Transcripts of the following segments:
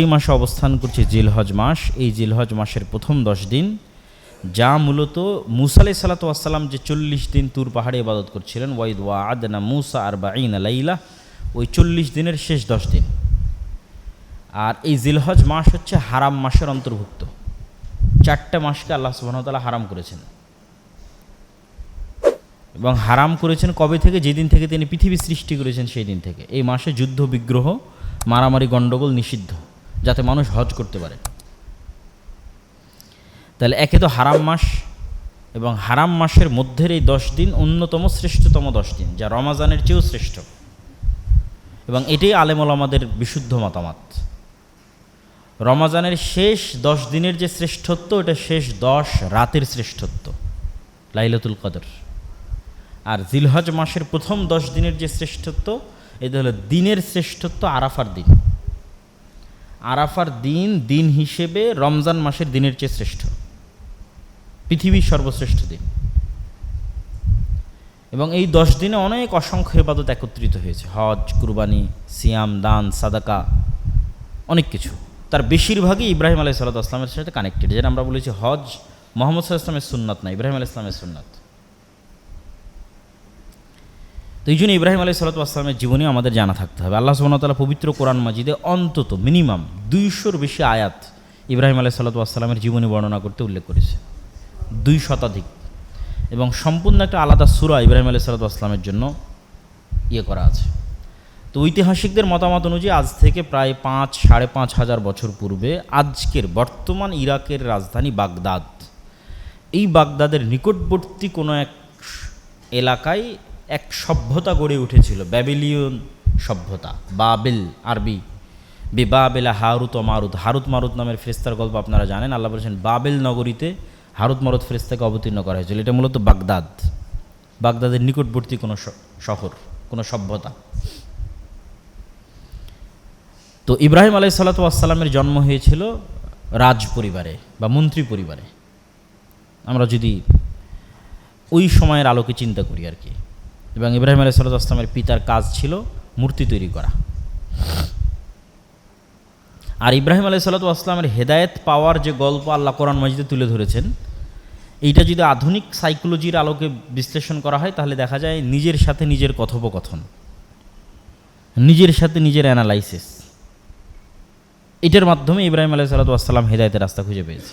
এই মাসে অবস্থান করছে জিলহজ মাস। এই জিলহজ মাসের প্রথম 10 দিন, যা মূলত মুসা আলাইহিস সালাতু ওয়াস সালাম যে 40 দিন তুর পাহাড়ে ইবাদত করছিলেন, ওয়াইদ ওয়া'আদনা মুসা 40 লাইলা, ওই 40 দিনের শেষ 10 দিন। আর এই জিলহজ মাস হচ্ছে হারাম মাসের অন্তর্ভুক্ত। 4টা মাসকে আল্লাহ সুবহানাহু ওয়া তাআলা হারাম করেছেন, এবং হারাম করেছেন কবে থেকে? যেদিন থেকে তিনি পৃথিবী সৃষ্টি করেছেন সেই দিন থেকে। এই মাসে যুদ্ধ বিগ্রহ, মারামারি, গণ্ডগোল নিষিদ্ধ, যাতে মানুষ হজ করতে পারে। তাহলে একে তো হারাম মাস, এবং হারাম মাসের মধ্যের এই 10 দিন অন্যতম শ্রেষ্ঠতম 10 দিন, যা রমাজানের চেয়েও শ্রেষ্ঠ। এবং এটাই আলেম ওলামাদের বিশুদ্ধ মতামত। রমাজানের শেষ 10 দিনের যে শ্রেষ্ঠত্ব, এটা শেষ 10 রাতের শ্রেষ্ঠত্ব, লাইলাতুল কদর। আর জিলহজ মাসের প্রথম 10 দিনের যে শ্রেষ্ঠত্ব, এটা হলো দিনের শ্রেষ্ঠত্ব, আরাফার দিন। আরাফার দিন দিন হিসেবে রমজান মাসের দিনের চেয়ে শ্রেষ্ঠ, পৃথিবীর সর্বশ্রেষ্ঠ দিন। এবং এই 10 দিনে অনেক অসংখ্য ইবাদত একত্রিত হয়েছে, হজ, কুরবানি, সিয়াম, দান, সাদাকা, অনেক কিছু। তার বেশিরভাগই ইব্রাহিম আলাইহিস সালাতু ওয়াস সালামের সাথে কানেক্টেড। যেটা আমরা বলেছি হজ মুহাম্মদ সাল্লাল্লাহু আলাইহি ওয়াসাল্লামের সুন্নাত না, ইব্রাহিম আলাইহিস সালামের সুন্নাত। তো এই জন্য ইব্রাহিম আলাইহিস সালাতু ওয়াস সালামের জীবনী আমাদের জানা থাকতে হবে। আল্লাহ সুবহানাহু ওয়া তাআলা পবিত্র কোরআন মাজিদে অন্তত মিনিমাম 200-র বেশি আয়াত ইব্রাহিম আলাইহিস সালাতু ওয়াস সালামের জীবনী বর্ণনা করতে উল্লেখ করেছে, 2 শতাধিক। এবং সম্পূর্ণ একটা আলাদা সূরা ইব্রাহিম আলাইহিস সালাতু ওয়াস সালামের জন্য করা আছে। তো ঐতিহাসিকদের মতামত অনুযায়ী আজ থেকে প্রায় 5-5.5 হাজার বছর পূর্বে, আজকের বর্তমান ইরাকের রাজধানী বাগদাদ, এই বাগদাদের নিকটবর্তী কোনো এক এলাকায় এক সভ্যতা গড়ে উঠেছিল, ব্যাবিলিয়ন সভ্যতা। বাবেল, আরবি বেবাবেলা হারুত ও মারুত। হারুত মারুত নামের ফেরেশতার গল্প আপনারা জানেন। আল্লাহ বলেছেন বাবেল নগরীতে হারুত মারুত ফেরেশতাকে অবতীর্ণ করা হয়েছিল। এটা মূলত বাগদাদ, বাগদাদের নিকটবর্তী কোনো শহর, কোনো সভ্যতা। তো ইব্রাহিম আলাইহিস সালাতু ওয়াস সালামের জন্ম হয়েছিল রাজ পরিবারে বা মন্ত্রী পরিবারে, আমরা যদি ওই সময়ের আলোকে চিন্তা করি আর কি। এবং ইব্রাহিম আলাইহিস সালাতু ওয়াস সালামের পিতার কাজ ছিল মূর্তি তৈরি করা। আর ইব্রাহিম আলাইহিস সালাতু ওয়াস সালামের হেদায়েত পাওয়ার যে গল্প আল্লাহ কোরআন মাজিদে তুলে ধরেছেন, এইটা যদি আধুনিক সাইকোলজির আলোকে বিশ্লেষণ করা হয়, তাহলে দেখা যায় নিজের সাথে নিজের কথোপকথন, নিজের সাথে নিজের অ্যানালাইসিস, এটার মাধ্যমে ইব্রাহিম আলাইহিস সালাতু ওয়াস সালাম হেদায়েতের রাস্তা খুঁজে পেয়েছে।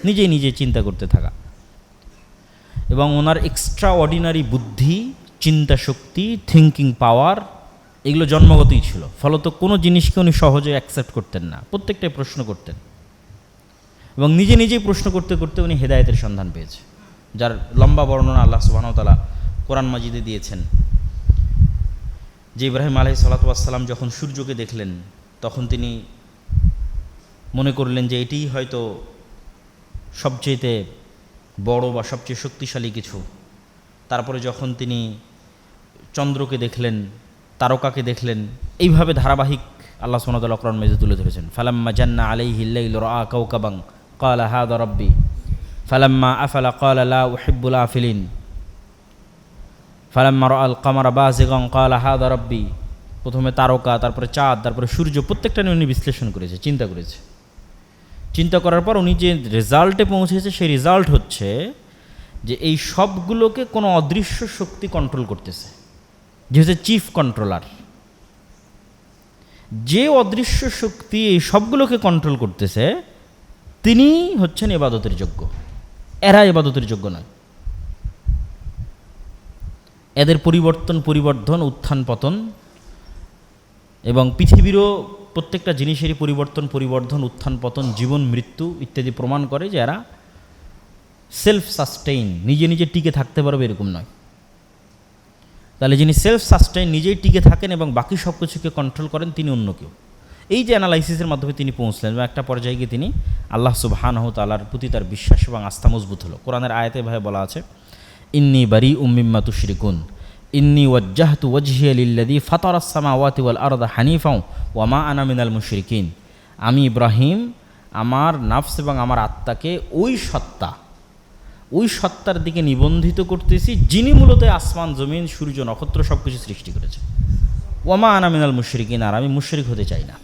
নিজেই নিজে চিন্তা করতে থাকা, এবং ওনার এক্সট্রা অর্ডিনারি বুদ্ধি, চিন্তা শক্তি, থিঙ্কিং পাওয়ার, এগুলো জন্মগতই ছিল। ফলত কোনো জিনিসকে উনি সহজে অ্যাকসেপ্ট করতেন না, প্রত্যেকটাই প্রশ্ন করতেন। এবং নিজে নিজেই প্রশ্ন করতে করতে উনি হেদায়েতের সন্ধান পেয়েছে, যার লম্বা বর্ণনা আল্লাহ সুবহানাহু ওয়া তাআলা কোরআন মাজিদে দিয়েছেন। যে ইব্রাহিম আলাইহিস সালাতু ওয়াস সালাম যখন সূর্যকে দেখলেন, তখন তিনি মনে করলেন যে এটিই হয়তো সবচেয়ে বড় বা সবচেয়ে শক্তিশালী কিছু। তারপরে যখন তিনি চন্দ্রকে দেখলেন, তারকাকে দেখলেন, এইভাবে ধারাবাহিক আল্লাহ সুবহানাহু ওয়া তাআলা কোরআন মাজিদে তুলে ধরেছেন। ফালাম্মা জান্না আলাইহিল লাইলু রাআ কাওকাবান ক্বালা হাযা রাব্বি ফালাম্মা আফালা ক্বালা লা উহিব্বুল আফিলিন ফালাম্মা রাআল কামারা বাযিগান ক্বালা হাযা রাব্বি। প্রথমে তারকা, তারপরে চাঁদ, তারপরে সূর্য, প্রত্যেকটা নিয়ে উনি বিশ্লেষণ করেছে, চিন্তা করেছে। চিন্তা করার পর উনি যে রেজাল্টে পৌঁছেছে, সেই রেজাল্ট হচ্ছে যে এই সবগুলোকে কোনো অদৃশ্য শক্তি কন্ট্রোল করতেছে, যে হচ্ছে চিফ কন্ট্রোলার। যে অদৃশ্য শক্তি এই সবগুলোকে কন্ট্রোল করতেছে, তিনি হচ্ছেন ইবাদতের যোগ্য, এরা ইবাদতের যোগ্য নয়। এদের পরিবর্ধন, উত্থান পতন, এবং পৃথিবীরও প্রত্যেকটা জিনিসেরই পরিবর্ধন, উত্থান পতন, জীবন মৃত্যু ইত্যাদি প্রমাণ করে যে এরা সেলফ সাস্টেইন, নিজে নিজে টিকে থাকতে পারবে এরকম নয়। তাহলে যিনি সেলফ সাস্টেইন, নিজেই টিকে থাকেন এবং বাকি সব কিছুকে কন্ট্রোল করেন, তিনি অন্য কেউ। এই যে অ্যানালাইসিসের মাধ্যমে তিনি পৌঁছলেন, এবং একটা পর্যায়ে গিয়ে তিনি আল্লাহ সুবহানাহু ওয়া তাআলার প্রতি তার বিশ্বাস এবং আস্থা মজবুত হলো। কোরআনের আয়াতে ভাবে বলা আছে, ইন্নী বারিউম মিম্মা তুশরিকুন ইন্নী ওয়াজ্জাহতু ওয়াজহিয়া লিল্লাযী ফাতারাস সামাওয়াতি ওয়াল আরদা হানিফা ওয়া মা আনা মিনাল মুশরিকিন। আমি ইব্রাহিম আমার নাফস এবং আমার আত্মাকে ওই সত্তার দিকে নিবন্ধিত করতেছি, যিনি মূলত আসমান, জমিন, সূর্য, নক্ষত্র সব কিছু সৃষ্টি করেছে। ওয়া মা আনা মিনাল মুশরিকিন, আর আমি মুশরিক হতে চাই না।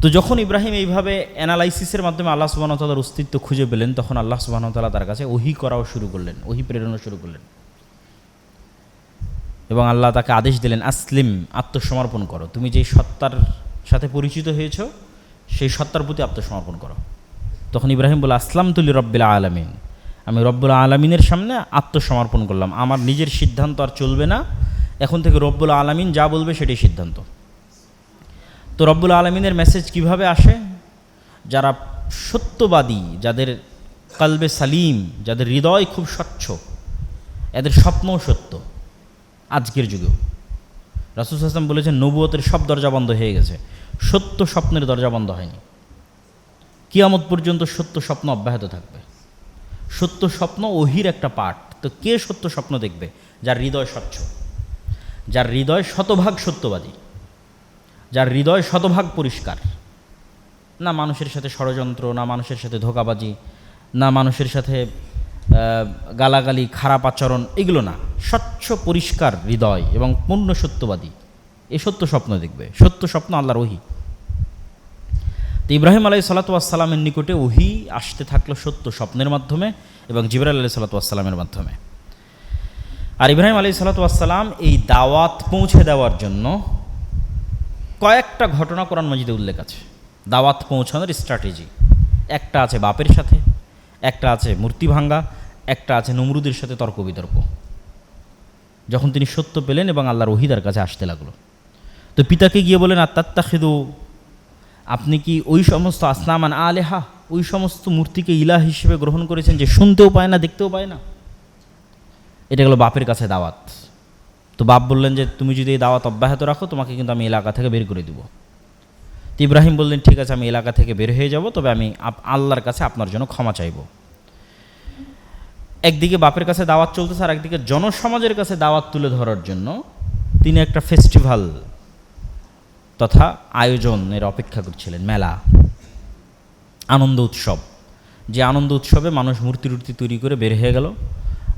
তো যখন ইব্রাহিম এইভাবে অ্যানালাইসিসের মাধ্যমে আল্লাহ সুবহানাহু ওয়া তাআলার অস্তিত্ব খুঁজে পেলেন, তখন আল্লাহ সুবহানাহু ওয়া তাআলা তার কাছে ওহী করাও শুরু করলেন, ওহী প্রেরণা শুরু করলেন। এবং আল্লাহ তাকে আদেশ দিলেন, আসলিম, আত্মসমর্পণ করো, তুমি যেই সত্তার সাথে পরিচিত হয়েছ সেই সত্তার প্রতি আত্মসমর্পণ করো। তখন ইব্রাহিম বলে, আসলামতু লিরাব্বিল আলামিন, আমি রব্বুল আলামিনের সামনে আত্মসমর্পণ করলাম, আমার নিজের সিদ্ধান্ত আর চলবে না, এখন থেকে রব্বুল আলামিন যা বলবে সেটাই সিদ্ধান্ত। তো রব্বুল আলামিনের মেসেজ কিভাবে আসে? যারা সত্যবাদী, যাদের কলবে সালিম, যাদের হৃদয় খুব স্বচ্ছ, এদের স্বপ্নও সত্য। আজকের যুগেও রাসূল সাল্লাল্লাহু আলাইহি ওয়াসাল্লাম বলেছেন, নবুয়তের সব দরজা বন্ধ হয়ে গেছে, সত্য স্বপ্নের দরজা বন্ধ হয়নি। কিয়ামত পর্যন্ত সত্য স্বপ্ন অব্যাহত থাকবে। সত্য স্বপ্ন ওহির একটা পার্ট। তো কে সত্য স্বপ্ন দেখবে? যার হৃদয় স্বচ্ছ, যার হৃদয় শতভাগ সত্যবাদী, যার হৃদয় শতভাগ পরিষ্কার, না মানুষের সাথে ষড়যন্ত্র, না মানুষের সাথে ধোঁকাবাজি, না মানুষের সাথে গালাগালি, খারাপ আচরণ, এগুলো না, স্বচ্ছ পরিষ্কার হৃদয় এবং পূর্ণ সত্যবাদী, এ সত্য স্বপ্ন দেখবে। সত্য স্বপ্ন আল্লাহর ওহী। তো ইব্রাহিম আলাইহিসসালাতু ওয়াসসালামের নিকটে ওহী আসতে থাকলো সত্য স্বপ্নের মাধ্যমে এবং জিবরাইল আলাইহিসসালাতু ওয়াসসালামের মাধ্যমে। আর ইব্রাহিম আলাইহিসসালাতু ওয়াসসালাম এই দাওয়াত পৌঁছে দেওয়ার জন্য কয়েকটা ঘটনা কোরআন মাজিদে উল্লেখ আছে। দাওয়াত পৌঁছানোর স্ট্র্যাটেজি একটা আছে বাপের সাথে, একটা আছে মূর্তি ভাঙ্গা, একটা আছে নমরুদের সাথে তর্ক বিতর্ক। যখন তিনি সত্য পেলেন এবং আল্লাহর ওহী তার কাছে আসতে লাগলো, তো পিতাকে গিয়ে বলেন, আত্তাত্তাখিদু, আপনি কি ওই সমস্ত আসনামান আলেহা, ওই সমস্ত মূর্তিকে ইলাহ হিসেবে গ্রহণ করেছেন যে শুনতেও পায় না, দেখতেও পায় না? এটা গেল বাপের কাছে দাওয়াত। তো বাপ বললেন যে তুমি যদি এই দাওয়াত অব্যাহত রাখো, তোমাকে কিন্তু আমি এলাকা থেকে বের করে দিব। তো ইব্রাহিম বললেন, ঠিক আছে, আমি এলাকা থেকে বের হয়ে যাব, তবে আমি আল্লাহর কাছে আপনার জন্য ক্ষমা চাইব। একদিকে বাপের কাছে দাওয়াত চলতেছে, আর একদিকে জনসমাজের কাছে দাওয়াত তুলে ধরার জন্য তিনি একটা ফেস্টিভ্যাল তথা আয়োজনের অপেক্ষা করছিলেন, মেলা, আনন্দ উৎসব। যে আনন্দ উৎসবে মানুষ মূর্তি টূর্তি তৈরি করে বের হয়ে গেল,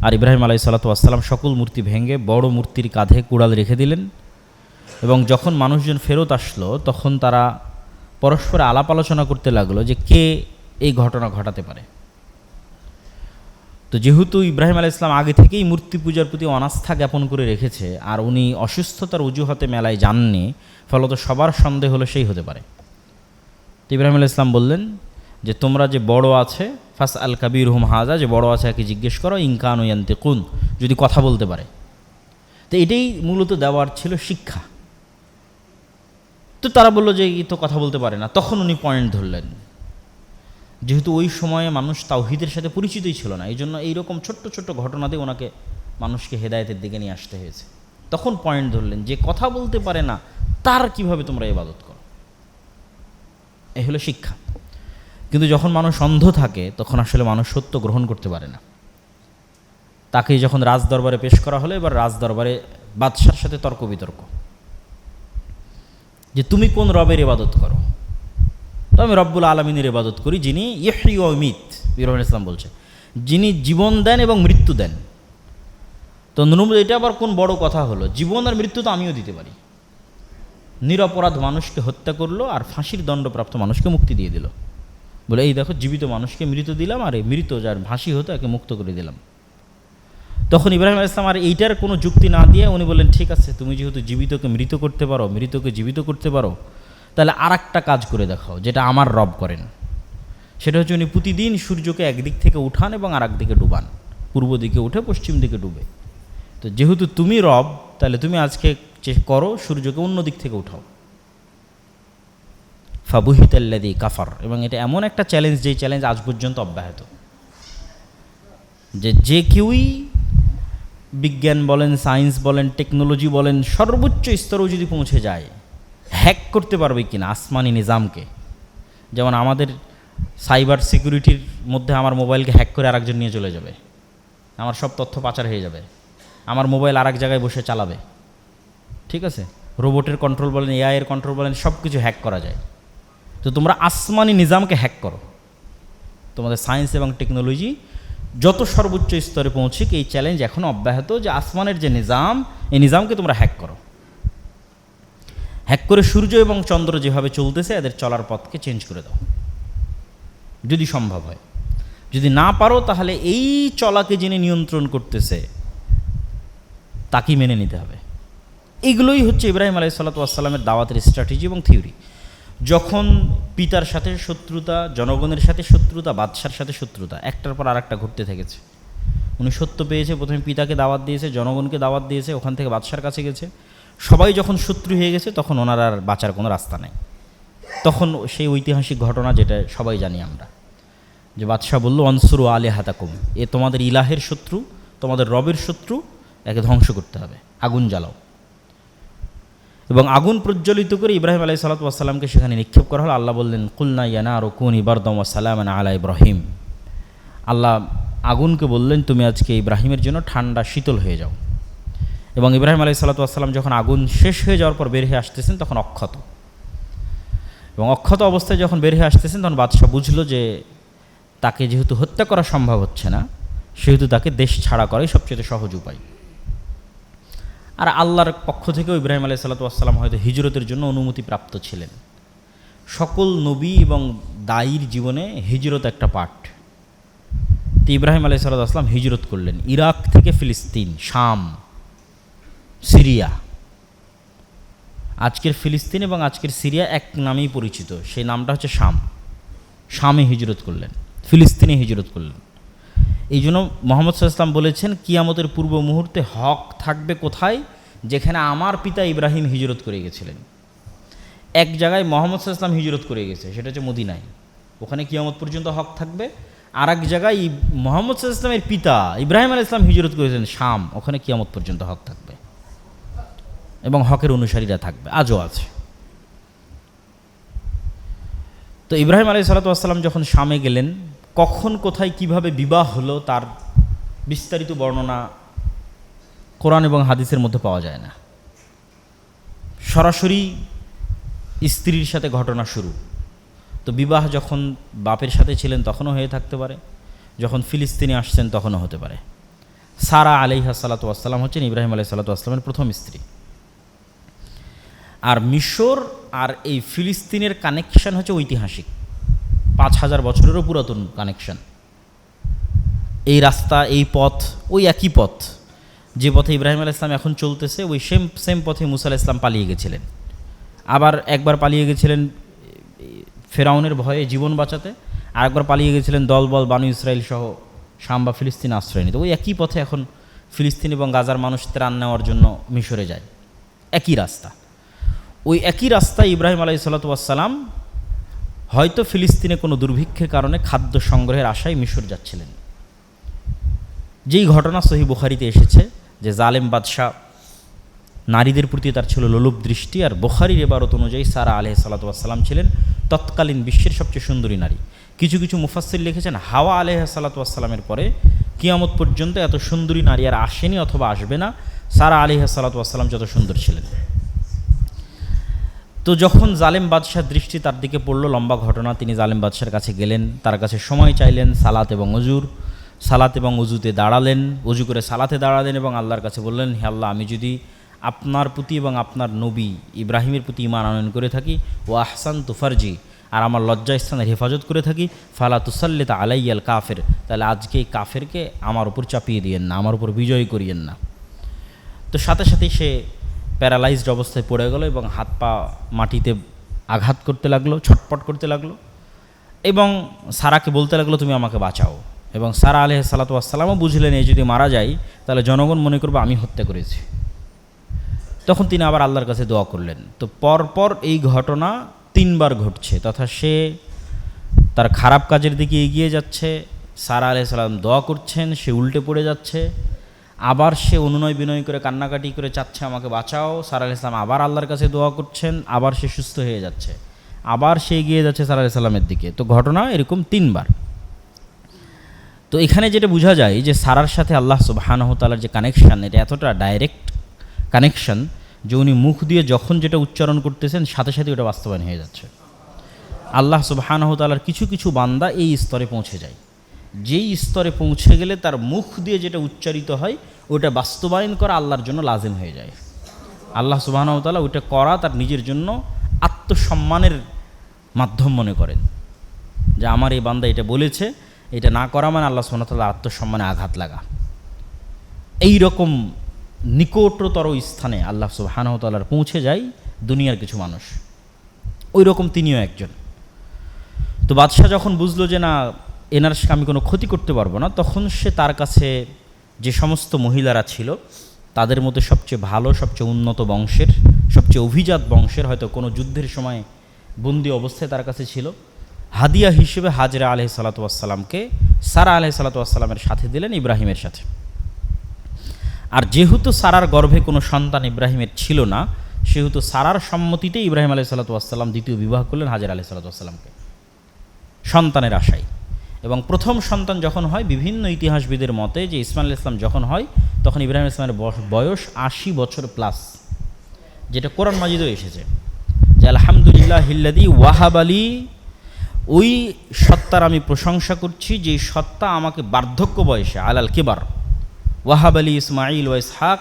আর ইব্রাহিম আলাইহিসসালাতু ওয়াসসালাম সকল মূর্তি ভেঙে বড় মূর্তির কাঁধে কুড়াল রেখে দিলেন। এবং যখন মানুষজন ফেরত আসলো, তখন তারা পরস্পর আলাপ আলোচনা করতে লাগলো যে কে এই ঘটনা ঘটাতে পারে। তো যেহেতু ইব্রাহিম আলাইহিস সালাম আগে থেকেই মূর্তি পূজার প্রতি অনাস্থা জ্ঞাপন করে রেখেছে, আর উনি অসুস্থতার অজুহাতে মেলায় যাননি, ফলত সবার সন্দেহ হলো সেই হতে পারে। তো ইব্রাহিম আলাইহিস সালাম বললেন যে তোমরা যে বড় আছে, ফাস আল কাবির হুম হাজা, যে বড় আছে একে জিজ্ঞেস করো, ইনকান ইয়ান্তিকুন, যদি কথা বলতে পারে। তো এটাই মূলত দেওয়ার ছিল শিক্ষা। তো তারা বললো যে এই তো কথা বলতে পারে না। তখন উনি পয়েন্ট ধরলেন, যেহেতু ওই সময়ে মানুষ তাওহীদের সাথে পরিচিতই ছিল না, এই জন্য এইরকম ছোট্ট ছোট্ট ঘটনাতে ওনাকে মানুষকে হেদায়েতের দিকে নিয়ে আসতে হয়েছে। তখন পয়েন্ট ধরলেন যে কথা বলতে পারে না, তার কিভাবে তোমরা ইবাদত করো। এই হলো শিক্ষা। কিন্তু যখন মানুষ অন্ধ থাকে, তখন আসলে মানুষ সত্য গ্রহণ করতে পারে না। তাকে যখন রাজদরবারে পেশ করা হলো, এবার রাজদরবারে বাদশার সাথে তর্ক বিতর্ক যে তুমি কোন রবের ইবাদত করো। তো আমি রব্বুল আলামিনের ইবাদত করি, যিনি ইহয়ি ওয়া ইউমীত, ইব্রাহিম আলাইহিস সালাম বলছে, যিনি জীবন দেন এবং মৃত্যু দেন। তো নমরুদ, এটা আবার কোন বড় কথা হলো? জীবন আর মৃত্যু তো আমিও দিতে পারি। নিরপরাধ মানুষকে হত্যা করলো আর ফাঁসির দণ্ডপ্রাপ্ত মানুষকে মুক্তি দিয়ে দিল, বলে এই দেখো জীবিত মানুষকে মৃত দিলাম, আর এই মৃত যার ফাঁসি হতো একে মুক্ত করে দিলাম। তখন ইব্রাহিম আলাইহিস সালাম আর এইটার কোনো যুক্তি না দিয়ে উনি বললেন, ঠিক আছে, তুমি যেহেতু জীবিতকে মৃত করতে পারো, মৃতকে জীবিত করতে পারো, তাহলে আর একটা কাজ করে দেখাও যেটা আমার রব করেন। সেটা হচ্ছে উনি প্রতিদিন সূর্যকে একদিক থেকে উঠান এবং আর একদিকে ডুবান, পূর্ব দিকে উঠে পশ্চিম দিকে ডুবে। তো যেহেতু তুমি রব, তাহলে তুমি আজকে করো সূর্যকে অন্য দিক থেকে উঠাও। ফাবুহিতাল্লাযী কাফার। এবং এটা এমন একটা চ্যালেঞ্জ, যেই চ্যালেঞ্জ আজ পর্যন্ত অব্যাহত, যে কেউই বিজ্ঞান বলেন, সায়েন্স বলেন, টেকনোলজি বলেন, সর্বোচ্চ স্তরেও যদি পৌঁছে যায়, হ্যাক করতে পারবে কিনা আসমানি নিজামকে। যেমন আমাদের সাইবার সিকিউরিটির মধ্যে আমার মোবাইলকে হ্যাক করে আরেকজন নিয়ে চলে যাবে, আমার সব তথ্য পাচার হয়ে যাবে, আমার মোবাইল আরেক জায়গায় বসে চালাবে। ঠিক আছে, রোবটের কন্ট্রোল বলেন, এআই এর কন্ট্রোল বলেন, সব কিছু হ্যাক করা যায়। তো তোমরা আসমানি নিজামকে হ্যাক করো। তোমাদের সায়েন্স এবং টেকনোলজি যত সর্বোচ্চ স্তরে পৌঁছে, এই চ্যালেঞ্জ এখনও অব্যাহত, যে আসমানের যে নিজাম, এই নিজামকে তোমরা হ্যাক করো। হ্যাক করে সূর্য এবং চন্দ্র যেভাবে চলতেছে এদের চলার পথকে চেঞ্জ করে দাও, যদি সম্ভব হয়। যদি না পারো তাহলে এই চলাকে যিনি নিয়ন্ত্রণ করতেছে তাকেই মেনে নিতে হবে। এগুলোই হচ্ছে ইব্রাহিম আলাইহিসসালাতু ওয়াসসালামের দাওয়াতের স্ট্র্যাটেজি এবং থিওরি। যখন পিতার সাথে শত্রুতা, জনগণের সাথে শত্রুতা, বাদশার সাথে শত্রুতা, একটার পর আরেকটা ঘটতে থেকেছে। উনি সত্য পেয়েছে, প্রথমে পিতাকে দাওয়াত দিয়েছে, জনগণকে দাওয়াত দিয়েছে, ওখান থেকে বাদশার কাছে গেছে। সবাই যখন শত্রু হয়ে গেছে তখন ওনার আর বাঁচার কোনো রাস্তা নেই। তখন সেই ঐতিহাসিক ঘটনা যেটা সবাই জানি আমরা, যে বাদশাহ বলল অনসুরু আলিহাতাকুম, এ তোমাদের ইলাহের শত্রু, তোমাদের রবের শত্রু, একে ধ্বংস করতে হবে, আগুন জ্বালাও। এবং আগুন প্রজ্বলিত করে ইব্রাহিম আলাইহিসসালাতু ওয়াসসালামকে সেখানে নিক্ষেপ করা হলো। আল্লাহ বললেন কুলনা ইয়া নারু কুনি বারদাম ওয়া সালামান আলা ইব্রাহিম। আল্লাহ আগুনকে বললেন তুমি আজকে ইব্রাহিমের জন্য ঠান্ডা শীতল হয়ে যাও। এবং ইব্রাহিম আলাইহিসসালাতু ওয়াসসালাম যখন আগুন শেষ হয়ে যাওয়ার পর বের হয়ে আসতেছেন তখন অক্ষত, এবং অক্ষত অবস্থায় যখন বের হয়ে আসতেছেন তখন বাদশাহ বুঝলো যে তাকে যেহেতু হত্যা করা সম্ভব হচ্ছে না, সেহেতু তাকে দেশ ছাড়া করাই সবচেয়ে সহজ উপায়। আর আল্লাহর পক্ষ থেকেও ইব্রাহিম আলাইহিসসালাতু ওয়াসসালাম হয়তো হিজরতের জন্য অনুমতি প্রাপ্ত ছিলেন। সকল নবী এবং দায়ীর জীবনে হিজরত একটা পার্ট। তো ইব্রাহিম আলাইহিসসালাতু ওয়াসসালাম হিজরত করলেন ইরাক থেকে ফিলিস্তিন, শাম, সিরিয়া। আজকের ফিলিস্তিন এবং আজকের সিরিয়া এক নামেই পরিচিত, সেই নামটা হচ্ছে শাম। শামে হিজরত করলেন, ফিলিস্তিনে হিজরত করলেন। এই জন্য মুহাম্মদ সাল্লাল্লাহু আলাইহি ওয়াসাল্লাম বলেছেন কিয়ামতের পূর্ব মুহূর্তে হক থাকবে কোথায়? যেখানে আমার পিতা ইব্রাহিম হিজরত করে গেছিলেন। এক জায়গায় মুহাম্মদ সাল্লাল্লাহু আলাইহি ওয়াসাল্লাম হিজরত করে গেছে, সেটা হচ্ছে মদিনায়, ওখানে কিয়ামত পর্যন্ত হক থাকবে। আর এক জায়গায় মুহাম্মদ সাল্লাল্লাহু আলাইহি ওয়াসাল্লামের পিতা ইব্রাহিম আলাইহিস সালাম হিজরত করেছেন শাম, ওখানে কিয়ামত পর্যন্ত হক থাকবে এবং হকের অনুসারীরা থাকবে, আজও আছে। তো ইব্রাহিম আলাইহিসসালাতু ওয়াসসালাম যখন শামে গেলেন, কখন কোথায় কিভাবে বিবাহ হলো তার বিস্তারিত বর্ণনা কোরআন এবং হাদিসের মধ্যে পাওয়া যায় না। সরাসরি স্ত্রীর সাথে ঘটনা শুরু। তো বিবাহ যখন বাপের সাথে ছিলেন তখনও হয়ে থাকতে পারে, যখন ফিলিস্তিনে আসছেন তখনও হতে পারে। সারা আলাইহাসসালাতু ওয়াসসালাম হচ্ছেন ইব্রাহিম আলাইহিসসালাতু ওয়াসসালামের প্রথম স্ত্রী। আর মিশর আর এই ফিলিস্তিনের কানেকশান হচ্ছে ঐতিহাসিক, 5000 বছরেরও পুরাতন কানেকশান। এই রাস্তা, এই পথ, ওই একই পথ যে পথে ইব্রাহিম আলাইহিস সালাম এখন চলতেছে, ওই সেম পথে মুসা আলাইহিস সালাম পালিয়ে গেছিলেন। আবার একবার পালিয়ে গেছিলেন ফেরাউনের ভয়ে জীবন বাঁচাতে, আর একবার পালিয়ে গেছিলেন দলবল বানু ইসরাইল সহ শাম বা ফিলিস্তিন আশ্রয় নিতে। ওই একই পথে এখন ফিলিস্তিন এবং গাজার মানুষ ত্রাণ নেওয়ার জন্য মিশরে যায়, একই রাস্তা। ওই একই রাস্তায় ইব্রাহিম আলাইহিসসালাতু ওয়াসসালাম হয়তো ফিলিস্তিনে কোনো দুর্ভিক্ষের কারণে খাদ্য সংগ্রহের আশায় মিশর যাচ্ছিলেন। যেই ঘটনা সহিহ বুখারীতে এসেছে যে জালেম বাদশাহ নারীদের প্রতি তার ছিল লোলুপ দৃষ্টি, আর বুখারীর ইবারত অনুযায়ী সারা আলাইহিসসালাতু ওয়াসসালাম ছিলেন তৎকালীন বিশ্বের সবচেয়ে সুন্দরী নারী। কিছু কিছু মুফাসসির লিখেছেন হাওয়া আলাইহিসসালাতু ওয়াসসালামের পরে কিয়ামত পর্যন্ত এত সুন্দরী নারী আর আসেনি অথবা আসবে না, সারা আলাইহিসসালাতু ওয়াসসালাম যত সুন্দর ছিলেন। তো যখন জালেম বাদশার দৃষ্টি তার দিকে পড়ল, লম্বা ঘটনা, তিনি জালেম বাদশার কাছে গেলেন, তার কাছে সময় চাইলেন সালাত এবং অজুর। সালাত এবং অজুতে দাঁড়ালেন, অজু করে সালাতে দাঁড়ালেন এবং আল্লাহর কাছে বললেন, হে আল্লাহ, আমি যদি আপনার প্রতি এবং আপনার নবী ইব্রাহিমের প্রতি ঈমান আনয়ন করে থাকি, ও আহসান তুফারজি, আর আমার লজ্জাস্থানের হেফাজত করে থাকি, ফালা তুসাল্লিত আলাইয়াল কাফের, তাহলে আজকে এই কাফেরকে আমার উপর চাপিয়ে দিয়েন না, আমার উপর বিজয় করিয়েন না। তো সাথে সাথেই সে প্যারালাইজড অবস্থায় পড়ে গেল এবং হাত পা মাটিতে আঘাত করতে লাগলো, ছটপট করতে লাগলো এবং সারাকে বলতে লাগলো তুমি আমাকে বাঁচাও। এবং সারা আলাইহিসসালাতু ওয়াসসালামও বুঝলেন এই যদি মারা যায় তাহলে জনগণ মনে করবে আমি হত্যা করেছি। তখন তিনি আবার আল্লাহর কাছে দোয়া করলেন। তো পরপর এই ঘটনা 3 বার ঘটছে, তথা সে তার খারাপ কাজের দিকে এগিয়ে যাচ্ছে, সারা আলাইহিস সালাম দোয়া করছেন, সে উল্টে পড়ে যাচ্ছে, আবার সে অনুনয় বিনয় করে কান্নাকাটি করে চাচ্ছে আমাকে বাঁচাও, সারা আলাইহিস সালাম আবার আল্লাহর কাছে দোয়া করছেন, আবার সে সুস্থ হয়ে যাচ্ছে, আবার সে এগিয়ে যাচ্ছে সারা আলাইহিস সালামের দিকে। তো ঘটনা এরকম 3 বার। তো এখানে যেটা বোঝা যায় যে সারার সাথে আল্লাহ সুবহানাহু ওয়া তাআলার যে কানেকশান, এটা এতটা ডাইরেক্ট কানেকশান যে উনি মুখ দিয়ে যখন যেটা উচ্চারণ করতেছেন সাথে সাথে ওটা বাস্তবায়ন হয়ে যাচ্ছে। আল্লাহ সুবহানাহু ওয়া তাআলার কিছু কিছু বান্দা এই স্তরে পৌঁছে যায়, যেই স্তরে পৌঁছে গেলে তার মুখ দিয়ে যেটা উচ্চারিত হয় ওটা বাস্তবায়ন করা আল্লাহর জন্য লাজিম হয়ে যায়। আল্লাহ সুবহানাহু ওয়া তাআলা ওইটা করা তার নিজের জন্য আত্মসম্মানের মাধ্যম মনে করেন, যে আমার এই বান্দা এটা বলেছে, এটা না করা মানে আল্লাহ সুবহানাহু ওয়া তাআলা আত্মসম্মানে আঘাত লাগা। এই রকম নিকটতর স্থানে আল্লাহ সুবহানাহু ওয়া তাআলার পৌঁছে যায় দুনিয়ার কিছু মানুষ, ওই রকম তিনিও একজন। তো বাদশাহ যখন বুঝলো যে না, এনার আমি কোনো ক্ষতি করতে পারবো না, তখন সে তার কাছে যে সমস্ত মহিলারা ছিল তাদের মধ্যে সবচেয়ে ভালো, সবচেয়ে উন্নত বংশের, সবচেয়ে অভিজাত বংশের, হয়তো কোনো যুদ্ধের সময় বন্দি অবস্থায় তার কাছে ছিল, হাদিয়া হিসেবে হাজরা আলাইহিস সালাতু ওয়াস সালামকে সারা আলাইহিস সালাতু ওয়াস সালামের সাথে দিলেন, ইব্রাহিমের সাথে। আর যেহেতু সারার গর্ভে কোনো সন্তান ইব্রাহিমের ছিল না, সেহেতু সারার সম্মতিতে ইব্রাহিম আলাইহিস সালাতু ওয়াস সালাম দ্বিতীয় বিবাহ করলেন হাজরা আলাইহিস সালাতু ওয়াস সালামকে সন্তানের আশায়। এবং প্রথম সন্তান যখন হয়, বিভিন্ন ইতিহাসবিদের মতে যে ইসমাইল আলাইহিস সালাম যখন হয়, তখন ইব্রাহিম আলাইহিস সালামের বয়স ৮০ বছর প্লাস, যেটা কোরআন মাজিদেও এসেছে যে আলহামদুলিল্লাহিল্লাযী ওয়াহাব আলী, ওই সত্তার আমি প্রশংসা করছি যে সত্তা আমাকে বার্ধক্য বয়সে আলাল কিবার ওয়াহাব আলী ইসমাইল ওয়া ইসহাক,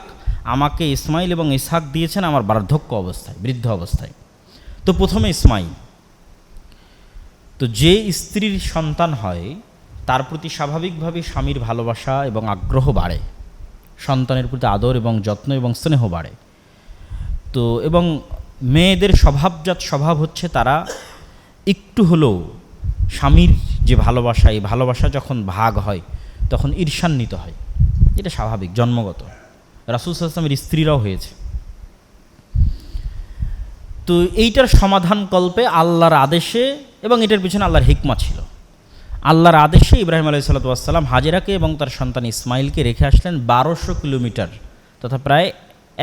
আমাকে ইসমাইল এবং ইসহাক দিয়েছেন আমার বার্ধক্য অবস্থায়, বৃদ্ধ অবস্থায়। তো প্রথমে ইসমাইল, তো যে স্ত্রীর সন্তান হয় তার প্রতি স্বাভাবিকভাবেই স্বামীর ভালোবাসা এবং আগ্রহ বাড়ে, সন্তানের প্রতি আদর এবং যত্ন এবং স্নেহ বাড়ে। তো এবং মেয়েদের স্বভাবজাত স্বভাব হচ্ছে তারা একটু হলেও স্বামীর যে ভালোবাসা, এই ভালোবাসা যখন ভাগ হয় তখন ঈর্ষান্বিত হয়, এটা স্বাভাবিক, জন্মগত। রাসূল সাল্লাল্লাহু আলাইহি ওয়াসাল্লামের স্ত্রীরাও হয়েছে। তো এইটার সমাধান কল্পে আল্লাহর আদেশে, এবং এটার পিছনে আল্লাহর হিকমা ছিল, আল্লাহর আদেশে ইব্রাহিম আলাইহিস সালাতু ওয়াস সালাম হাজেরাকে এবং তার সন্তান ইসমাইলকে রেখে আসলেন ১২০০ কিলোমিটার, তথা প্রায়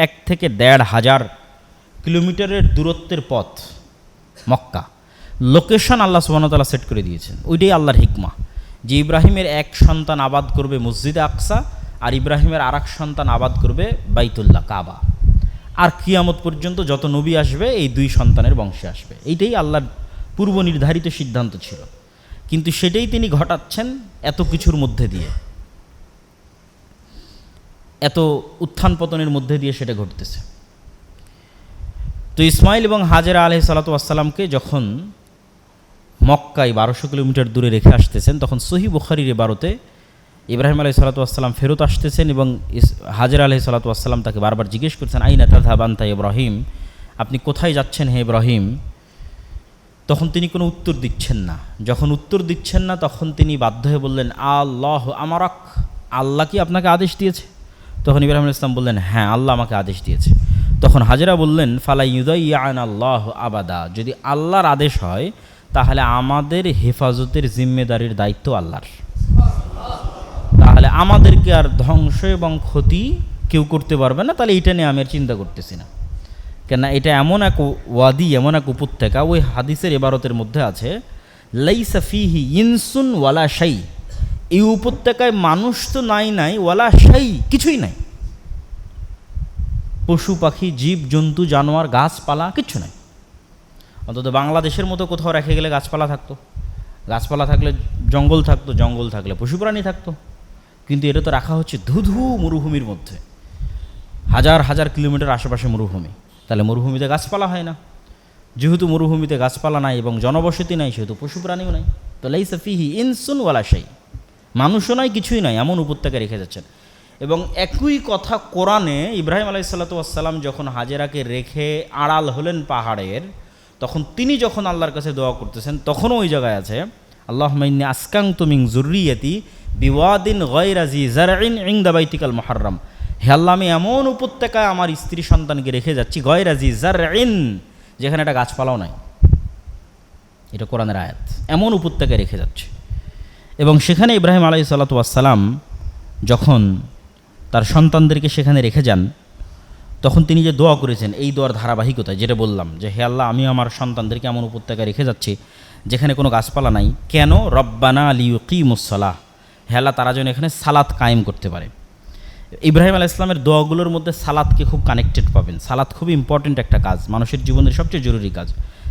১ থেকে ১,৫০০ কিলোমিটারের দূরত্বের পথ মক্কা। লোকেশন আল্লাহ সুবহানাহু ওয়া তাআলা সেট করে দিয়েছেন, ওইটাই আল্লাহর হিকমা, যে ইব্রাহিমের এক সন্তান আবাদ করবে মসজিদে আকসা, আর ইব্রাহিমের আর এক সন্তান আবাদ করবে বাইতুল্লাহ কাবা। আর কিয়ামত পর্যন্ত যত নবী আসবে এই দুই সন্তানের বংশে আসবে, এইটাই আল্লাহর পূর্ব নির্ধারিত সিদ্ধান্ত ছিল। কিন্তু সেটাই তিনি ঘটাচ্ছেন এত কিছুর মধ্যে দিয়ে, এত উত্থান পতনের মধ্যে দিয়ে সেটা ঘটতেছে। তো ইসমাইল এবং হাজেরা আলাইহিস সালাতু ওয়াস সালামকে যখন মক্কায় ১২০০ কিলোমিটার দূরে রেখে আসতেছেন, তখন সহিহ বুখারীর ১২তে ইব্রাহিম আলাইহিস সালাতু ওয়াস সালাম ফেরত আসতেছেন এবং হাজেরা আলাইহিস সালাতু ওয়াস সালাম তাকে বারবার জিজ্ঞেস করছেন, আইনা তাযহাব আনতা ইব্রাহিম, আপনি কোথায় যাচ্ছেন হে ইব্রাহিম? তখন তিনি কোনো উত্তর দিচ্ছেন না। যখন উত্তর দিচ্ছেন না, তখন তিনি বাধ্য হয়ে বললেন, আল্লাহ আমারাক, আল্লাহ কি আপনাকে আদেশ দিয়েছে? তখন ইব্রাহিম আলাইহিস সালাম বললেন, হ্যাঁ, আল্লাহ আমাকে আদেশ দিয়েছে। তখন হাজেরা বললেন, ফালা ইউদাইয়ানা আল্লাহ আবাদা, যদি আল্লাহর আদেশ হয় তাহলে আমাদের হেফাজতের জিম্মেদারির দায়িত্ব আল্লাহর, তাহলে আমাদেরকে আর ধ্বংস এবং ক্ষতি কেউ করতে পারবে না, তাহলে এইটা নিয়ে আমি আর চিন্তা করতেছি না। কেননা এটা এমন এক ওয়াদি, এমন এক উপত্যকা, ওই হাদিসের ইবারতের মধ্যে আছে লাইসা ফিহি ইনসুন ওয়ালা শাই, এই উপত্যকায় মানুষ তো নাই ওয়ালা শাই, কিছুই নাই, পশু পাখি জীব জন্তু জানোয়ার গাছপালা কিচ্ছু নাই। অন্তত বাংলাদেশের মতো কোথাও রেখে গেলে গাছপালা থাকতো, গাছপালা থাকলে জঙ্গল থাকতো, জঙ্গল থাকলে পশু প্রাণী থাকতো। কিন্তু এটা তো রাখা হচ্ছে ধুধু মরুভূমির মধ্যে, হাজার হাজার কিলোমিটার আশেপাশে মরুভূমি, তাহলে মরুভূমিতে গাছপালা হয় না। যেহেতু মরুভূমিতে গাছপালা নাই এবং জনবসতি নাই, সেহেতু পশু প্রাণীও নাই। তো লাইসা ফিহি ইনসুন ওয়ালা শাই, মানুষও নাই, কিছুই নাই, এমন উপত্যকা রেখে যাচ্ছেন। এবং একই কথা কোরআনে ইব্রাহিম আলাইহিস সালাতু ওয়াস সালাম যখন হাজেরাকে রেখে আড়াল হলেন পাহাড়ের, তখন তিনি যখন আল্লাহর কাছে দোয়া করতেছেন, তখনও ওই জায়গায় আছে, আল্লাহুম্মা ইন্নী আসকানতু মিন যুররিয়াতি বিওয়াদিন গায়রা জি যারইন ইনদা বাইতিকাল মুহাররম, হে আল্লাহ, আমি এমন উপত্যকায় আমার স্ত্রী সন্তানকে রেখে যাচ্ছি, গায়রা জি যারইন, যেখানে একটা গাছপালাও নাই। এটা কোরআনের আয়াত, এমন উপত্যকায় রেখে যাচ্ছে। এবং সেখানে ইব্রাহিম আলাইহিস সালাতু ওয়াস সালাম যখন তার সন্তানদেরকে সেখানে রেখে যান, তখন তিনি যে দোয়া করেছেন, এই দোয়ার ধারাবাহিকতায় যেটা বললাম যে হে আল্লাহ, আমি আমার সন্তানদেরকে এমন উপত্যকায় রেখে যাচ্ছি যেখানে কোনো গাছপালা নাই, কেন? রব্বানা লিয়ুকিমুস সালাহ, হে আল্লাহ, তারা যেন এখানে সালাত কায়েম করতে পারে। ইব্রাহিম আলাইহিস সালামের দোয়াগুলোর মধ্যে সালাতকে খুব কানেক্টেড পাবেন। সালাত খুবই ইম্পর্টেন্ট একটা কাজ, মানুষের জীবনের সবচেয়ে জরুরি কাজ,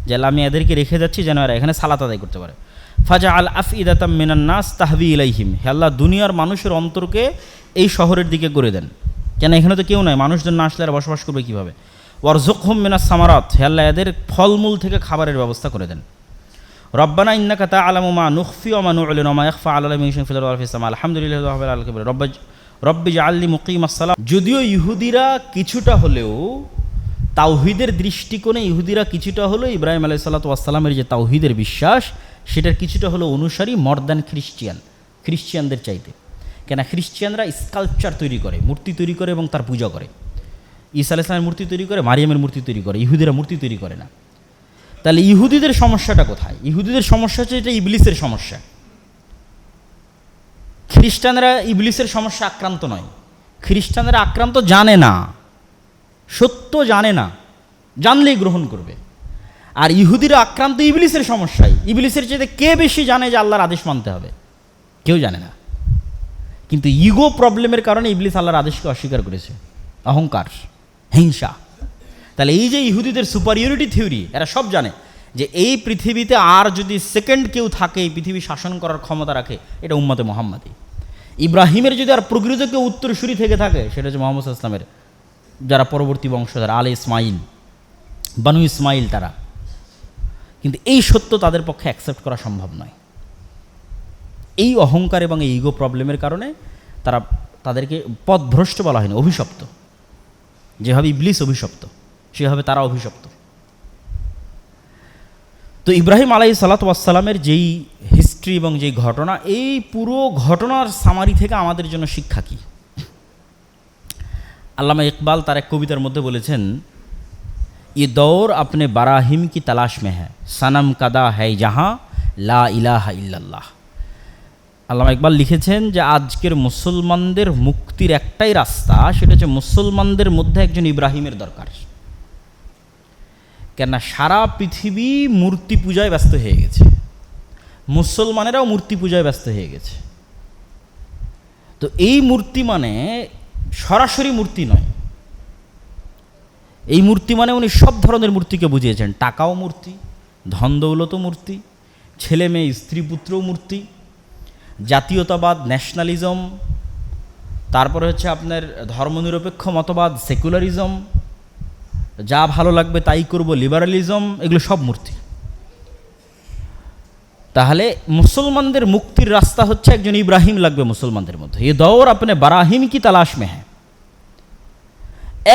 যে আল্লাহ, আমি এদেরকে রেখে যাচ্ছি যেন এরা এখানে সালাত আদায় করতে পারে। ফাজা আল আফইদাতাম মিনান নাস তাহবি ইলাইহিম, হে আল্লাহ, দুনিয়ার মানুষের অন্তরকে এই শহরের দিকে করে দেন, কেন এখানে তো কেউ নাই, মানুষজন না আসলে আর বসবাস করবে কীভাবে? ওয়ারযুকহুম মিনাস সামারাত, হে আল্লাহ এদের ফলমূল থেকে খাবারের ব্যবস্থা করে দেন। রব্বানা ইন্নাকা তা'লামু মা নুখফি ওয়া মা নু'লিনু ওয়া মা ইয়াখফা আলাল্লাহি মিন শাইইন ফিল আরদি ওয়া ফিস সামা, আলহামদুলিল্লাহি রাব্বিল আলামিন, রব্বি জাআলনি মুকিমাস সালাত। যদিও ইহুদিরা কিছুটা হলেও তাওহীদের দৃষ্টিকোণে ইহুদিরা কিছুটা হলেও ইব্রাহিম আলাইহিস সালাতু ওয়াস সালামের যে তাওহীদের বিশ্বাস সেটার কিছুটা হলেও অনুসারী মর দ্যান খ্রিস্টিয়ানদের চাইতে। কেন খ্রিস্টিয়ানরা স্কাল্পচার তৈরি করে, মূর্তি তৈরি করে এবং তার পূজা করে। ঈসা আলাইহিস সালামের মূর্তি তৈরি করে, মারিয়ামের মূর্তি তৈরি করে, ইহুদিরা মূর্তি তৈরি করে না। তাহলে ইহুদিদের সমস্যাটা কোথায়? ইহুদিদের সমস্যা হচ্ছে এটা ইবলিসের সমস্যা। খ্রিস্টানরা ইবলিসের সমস্যা আক্রান্ত নয়, খ্রিস্টানরা আক্রান্ত জানে না, সত্য জানে না, জানলেই গ্রহণ করবে। আর ইহুদিরা আক্রান্ত ইবলিসের সমস্যায়। ইবলিসের চাইতে কে বেশি জানে যে আল্লাহর আদেশ মানতে হবে? কেউ জানে না। কিন্তু ইগো প্রবলেমের কারণে ইবলিস আল্লাহর আদেশকে অস্বীকার করেছে, অহংকার, হিংসা। তাহলে এই যে ইহুদিদের সুপারিয়রিটি থিওরি, এরা সব জানে যে এই পৃথিবীতে আর যদি সেকেন্ড কেউ থাকে এই পৃথিবী শাসন করার ক্ষমতা রাখে, এটা উম্মতে মুহাম্মাদি। ইব্রাহিমের যদি আর প্রকৃত কেউ উত্তরসূরি থেকে থাকে সেটা হচ্ছে মুহাম্মদ সাল্লাল্লাহু আলাইহি ওয়াসাল্লামের যারা পরবর্তী বংশধর, আলে ইসমাইল, বানু ইসমাইল তারা। কিন্তু এই সত্য তাদের পক্ষে অ্যাকসেপ্ট করা সম্ভব নয়। এই অহংকার এবং এই ইগো প্রবলেমের কারণে তাদেরকে পথভ্রষ্ট বলা হয়নি, অভিশপ্ত। যেভাবে ইবলিস অভিশপ্ত সেভাবে তারা অভিশপ্ত। তো ইব্রাহিম আলাইহিস সালাতু ওয়াস সালামের যেই হিস্ট্রি এবং যেই ঘটনা, এই পুরো ঘটনার সামারি থেকে আমাদের জন্য শিক্ষা কী? আল্লামা ইকবাল তার এক কবিতার মধ্যে বলেছেন, ये दौर अपने बराहिम की तलाश में है, सनम कदा है जहाँ ला इलाहा इल्लल्लाह। আল্লামা ইকবাল লিখেছেন যে আজকের মুসলমানদের মুক্তির একটাই রাস্তা, সেটা হচ্ছে মুসলমানদের মধ্যে একজন ইব্রাহিমের দরকার। কেননা সারা পৃথিবী মূর্তি পূজায় ব্যস্ত হয়ে গেছে, মুসলমানেরাও মূর্তি পূজায় ব্যস্ত হয়ে গেছে। তো এই মূর্তি মানে সরাসরি মূর্তি নয়, এই মূর্তি মানে উনি সব ধরনের মূর্তিকে বুঝিয়েছেন। টাকাও মূর্তি, ধন দৌলতও মূর্তি, ছেলে মেয়ে স্ত্রী পুত্রও মূর্তি, জাতীয়তাবাদ ন্যাশনালিজম, তারপরে হচ্ছে আপনার ধর্মনিরপেক্ষ মতবাদ সেকুলারিজম, যা ভালো লাগবে তাই করব লিবারালিজম, এগুলো সব মূর্তি। তাহলে মুসলমানদের মুক্তির রাস্তা হচ্ছে একজন ইব্রাহিম লাগবে মুসলমানদের মধ্যে। এ দৌর আপনি বারাহিম কি তালাশ মে হ্যাঁ।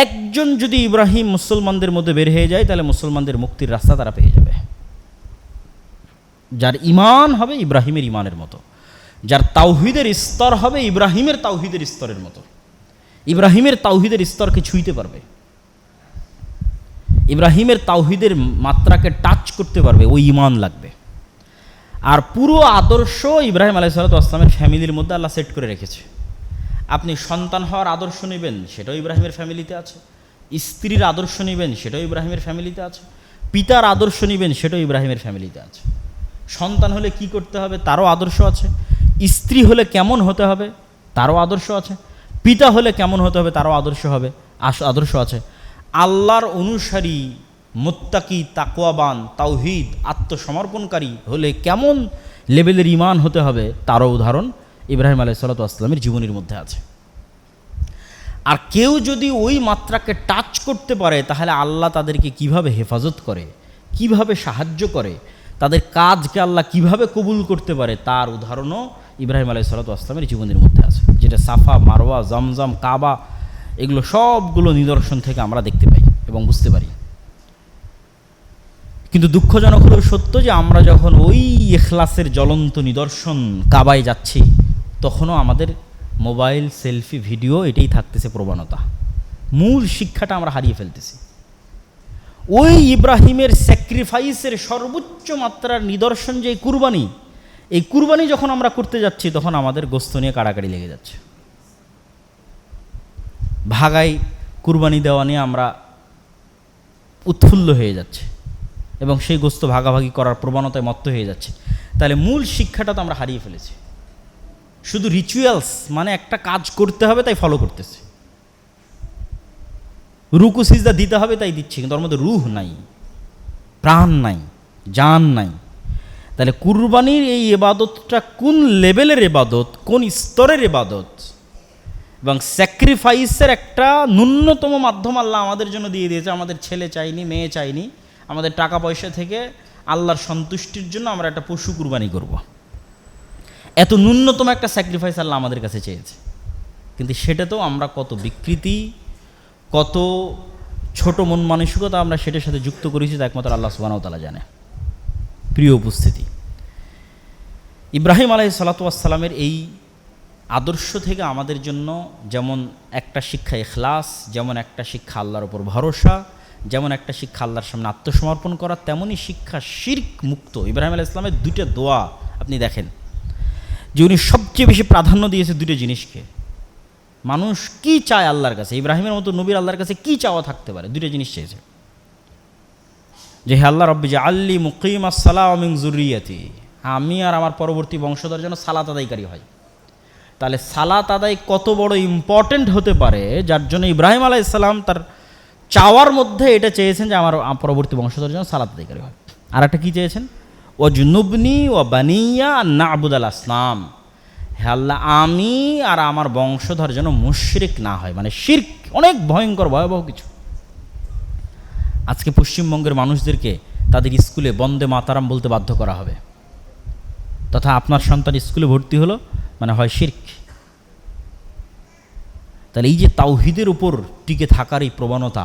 একজন যদি ইব্রাহিম মুসলমানদের মধ্যে বের হয়ে যায় তাহলে মুসলমানদের মুক্তির রাস্তা তারা পেয়ে যাবে। যার ইমান হবে ইব্রাহিমের ইমানের মতো, যার তাওহীদের স্তর হবে ইব্রাহিমের তাওহীদের স্তরের মতো, ইব্রাহিমের তাওহীদের স্তরকে ছুঁইতে পারবে, ইব্রাহিমের তাওহীদের মাত্রাকে টাচ করতে পারবে, ওই ইমান লাগবে। আর পুরো আদর্শ ইব্রাহিম আলাইহিস সালাতু ওয়াস সালামের ফ্যামিলির মধ্যে আল্লাহ সেট করে রেখেছে। আপনি সন্তান হওয়ার আদর্শ নেবেন, সেটাও ইব্রাহিমের ফ্যামিলিতে আছে। স্ত্রীর আদর্শ নেবেন, সেটাও ইব্রাহিমের ফ্যামিলিতে আছে। পিতার আদর্শ নেবেন, সেটাও ইব্রাহিমের ফ্যামিলিতে আছে। সন্তান হলে কি করতে হবে তারও আদর্শ আছে, স্ত্রী হলে কেমন হতে হবে তারও আদর্শ আছে, পিতা হলে কেমন হতে হবে তারও আদর্শ আছে। আল্লাহর অনুসারী, মুত্তাকি, তাকওয়াবান, তাওহীদ, আত্মসমর্পণকারী হলে কেমন লেভেলের ঈমান হতে হবে তারও উদাহরণ ইব্রাহিম আলাইহিস সালাতু ওয়াস সালামের জীবনীর মধ্যে আছে। আর কেউ যদি ওই মাত্রাকে টাচ করতে পারে তাহলে আল্লাহ তাদেরকে কিভাবে হেফাজত করে, কিভাবে সাহায্য করে, তাদের কাজকে আল্লাহ কিভাবে কবুল করতে পারে তার উদাহরণও ইব্রাহিম আলাইহিস সালাতু ওয়াস সালামের জীবনের মধ্যে আছে। যেটা সাফা, মারওয়া, জমজম, কাবা, এগুলো সবগুলো নিদর্শন থেকে আমরা দেখতে পাই এবং বুঝতে পারি। কিন্তু দুঃখজনক হলেও সত্য যে আমরা যখন ওই ইখলাসের জ্বলন্ত নিদর্শন কাবায় যাচ্ছি তখনও আমাদের মোবাইল, সেলফি, ভিডিও এটাই থাকতেছে প্রবণতা। মূল শিক্ষাটা আমরা হারিয়ে ফেলতেছি। ওই ইব্রাহিমের স্যাক্রিফাইসের সর্বোচ্চ মাত্রার নিদর্শন যে কুরবানি, এই কুরবানি যখন আমরা করতে যাচ্ছি তখন আমাদের গোস্ত নিয়ে কাড়াকাড়ি লেগে যাচ্ছে। ভাগায় কুরবানি দেওয়া নিয়ে আমরা উৎফুল্ল হয়ে যাচ্ছে এবং সেই গোস্ত ভাগাভাগি করার প্রবণতায় মত্ত হয়ে যাচ্ছে। তাহলে মূল শিক্ষাটা তো আমরা হারিয়ে ফেলেছি। শুধু রিচুয়ালস মানে একটা কাজ করতে হবে তাই ফলো করতেছি, রুকু সিজদা দিতে হবে তাই দিচ্ছি, কিন্তু ওর মধ্যে রূহ নাই, প্রাণ নাই, জান নাই। তাহলে কুরবানির এই ইবাদতটা কোন লেভেলের ইবাদত, কোন স্তরের ইবাদত, এবং স্যাক্রিফাইসের একটা ন্যূনতম মাধ্যম আল্লাহ আমাদের জন্য দিয়ে দিয়েছে। আমাদের ছেলে চাইনি, মেয়ে চাইনি, আমাদের টাকা পয়সা থেকে আল্লাহর সন্তুষ্টির জন্য আমরা একটা পশু কুরবানি করব। এত ন্যূনতম একটা স্যাক্রিফাইস আল্লাহ আমাদের কাছে চেয়েছে, কিন্তু সেটাতেও আমরা কত বিকৃতি, কত ছোট মন মানসিকতা আমরা সেটার সাথে যুক্ত করেছি, তা একমাত্র আল্লাহ সুবহানাহু ওয়া তাআলা জানে। প্রিয় উপস্থিতি, ইব্রাহিম আলাইহিস সালাতু ওয়াস সালামের এই আদর্শ থেকে আমাদের জন্য যেমন একটা শিক্ষা ইখলাস, যেমন একটা শিক্ষা আল্লাহর ওপর ভরসা, যেমন একটা শিক্ষা আল্লাহর সামনে আত্মসমর্পণ করা, তেমনই শিক্ষা শিরক মুক্ত। ইব্রাহিম আলাইহিস সালামের দুইটা দোয়া আপনি দেখেন যে উনি সবচেয়ে বেশি প্রাধান্য দিয়েছে দুটো জিনিসকে। মানুষ কি চায় আল্লাহর কাছে, ইব্রাহিমের মতো নবীর আল্লাহর কাছে কি চাওয়া থাকতে পারে? দুটো জিনিস চেয়েছে, যে হে আল্লাহ রব্বি জাআলনি মুকিমাস সালাহ ওয়া মিন যুররিয়াতি, আমি আর আমার পরবর্তী বংশধর যেন সালাত আদায়কারী হয়। তাহলে সালাত আদায় কত বড় ইম্পর্টেন্ট হতে পারে, যার জন্য ইব্রাহিম আলাইহিস সালাম তার চাওয়ার মধ্যে এটা চেয়েছেন যে আমার পরবর্তী বংশধর যেন সালাত আদায়কারী হয়। আর একটা কী চেয়েছেন? ওয়াজনুবনি ওয়া বানিয়া আন না'বুদাল আসনাম, হে আল্লাহ আমি আর আমার বংশধর যেন মুশরিক না হয়। মানে শিরক অনেক ভয়ঙ্কর ভয়াবহ কিছু। আজকে পশ্চিমবঙ্গের মানুষদেরকে তাদের স্কুলে বন্দে মাতারাম বলতে বাধ্য করা হবে, তথা আপনার সন্তান স্কুলে ভর্তি হলো মানে হয় শিরক। তাহলে এই যে তাওহীদের উপর টিকে থাকার এই প্রবণতা,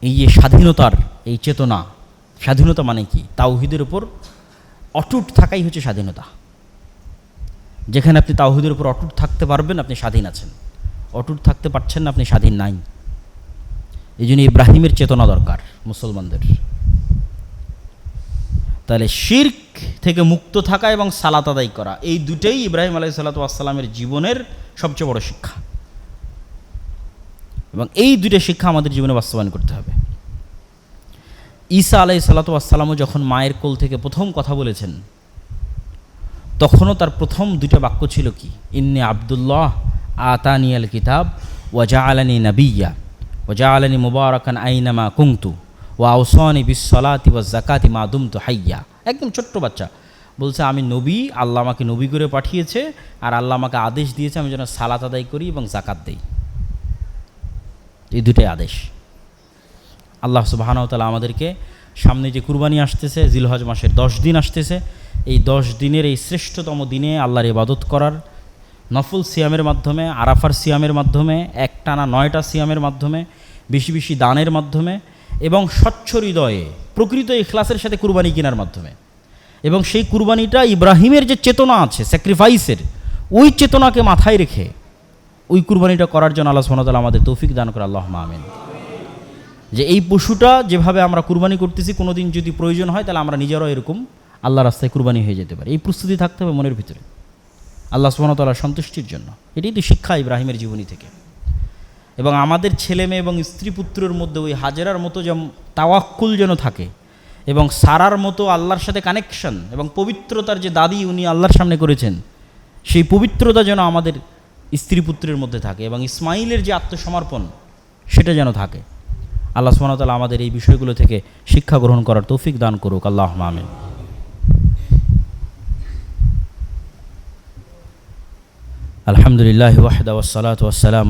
এই যে স্বাধীনতার এই চেতনা, স্বাধীনতা মানে কি? তাওহীদের উপর অটুট থাকাই হচ্ছে স্বাধীনতা। যেখানে আপনি তাওহীদের উপর অটুট থাকতে পারবেন আপনি স্বাধীন আছেন, অটুট থাকতে পারছেন না আপনি স্বাধীন নাই। এই জন্য ইব্রাহিমের চেতনা দরকার মুসলমানদের। তাহলে শিরক থেকে মুক্ত থাকা এবং সালাত আদায় করা, এই দুটোই ইব্রাহিম আলাইহিস সালাতু ওয়াস সালামের জীবনের সবচেয়ে বড় শিক্ষা, এবং এই দুটো শিক্ষা আমাদের জীবনে বাস্তবায়ন করতে হবে। ঈসা আলাইহিস সালাতু ওয়াস সালামও যখন মায়ের কোল থেকে প্রথম কথা বলেছেন, তখনও তার প্রথম দুটো বাক্য ছিল কি? ইন্নী আব্দুল্লাহ আতানিয়াল কিতাব ওয়া জাআলানি নাবিয়্যা ওয়া জাআলানি মুবারাকান আইনামা কুনতু ওয়া আওসানি বিস সালাতি ওয়াজ যাকাতি মা দুমতু হাইয়্যা। একদম ছোট্ট বাচ্চা বলছে, আমি নবী, আল্লাহ আমাকে নবী করে পাঠিয়েছে, আর আল্লাহ আমাকে আদেশ দিয়েছে আমি যেন সালাত আদায় করি এবং যাকাত দেই। এই দুটোই আদেশ। আল্লাহ সুবহানাহু ওয়া তাআলা আমাদেরকে সামনে যে কুরবানি আসতেছে, জিলহজ মাসের 10 দিন আসতেছে, এই 10 দিনের এই শ্রেষ্ঠতম দিনে আল্লাহর ইবাদত করার, নফল সিয়ামের মাধ্যমে, আরাফার সিয়ামের মাধ্যমে, একটানা 9টা সিয়ামের মাধ্যমে, বেশি বেশি দানের মাধ্যমে, এবং স্বচ্ছ হৃদয়ে প্রকৃত ইখলাসের সাথে কুরবানি কেনার মাধ্যমে, এবং সেই কুরবানিটা ইব্রাহিমের যে চেতনা আছে স্যাক্রিফাইসের, ওই চেতনাকে মাথায় রেখে ওই কুরবানিটা করার জন্য আল্লাহ সুবহানাহু ওয়া তাআলা আমাদের তৌফিক দান করে। আল্লাহুম্মা আমিন। যে এই পশুটা যেভাবে আমরা কুরবানি করতেছি, কোনো দিন যদি প্রয়োজন হয় তাহলে আমরা নিজেরাও এরকম আল্লাহ রাস্তায় কুরবানি হয়ে যেতে পারি। এই প্রস্তুতি থাকতে হবে মনের ভিতরে আল্লাহ সুবহানাহু ওয়া তাআলার সন্তুষ্টির জন্য। এটাই তো শিক্ষা ইব্রাহিমের জীবনী থেকে। এবং আমাদের ছেলে মেয়ে এবং স্ত্রী পুত্রের মধ্যে ওই হাজেরার মতো যেমন তাওয়াক্কুল যেন থাকে, এবং সারার মতো আল্লাহর সাথে কানেকশন এবং পবিত্রতার যে দাবি উনি আল্লাহর সামনে করেছেন, সেই পবিত্রতা যেন আমাদের স্ত্রী পুত্রের মধ্যে থাকে, এবং ইসমাইলের যে আত্মসমর্পণ সেটা যেন থাকে। আল্লাহ সুবহানাহু ওয়া তাআলা আমাদের এই বিষয়গুলো থেকে শিক্ষা গ্রহণ করার তৌফিক দান করুক। আল্লাহুম্মা আমিন। আলহামদুলিল্লাহি ওয়াহদা ওয়াস সালাতু ওয়াস সালাম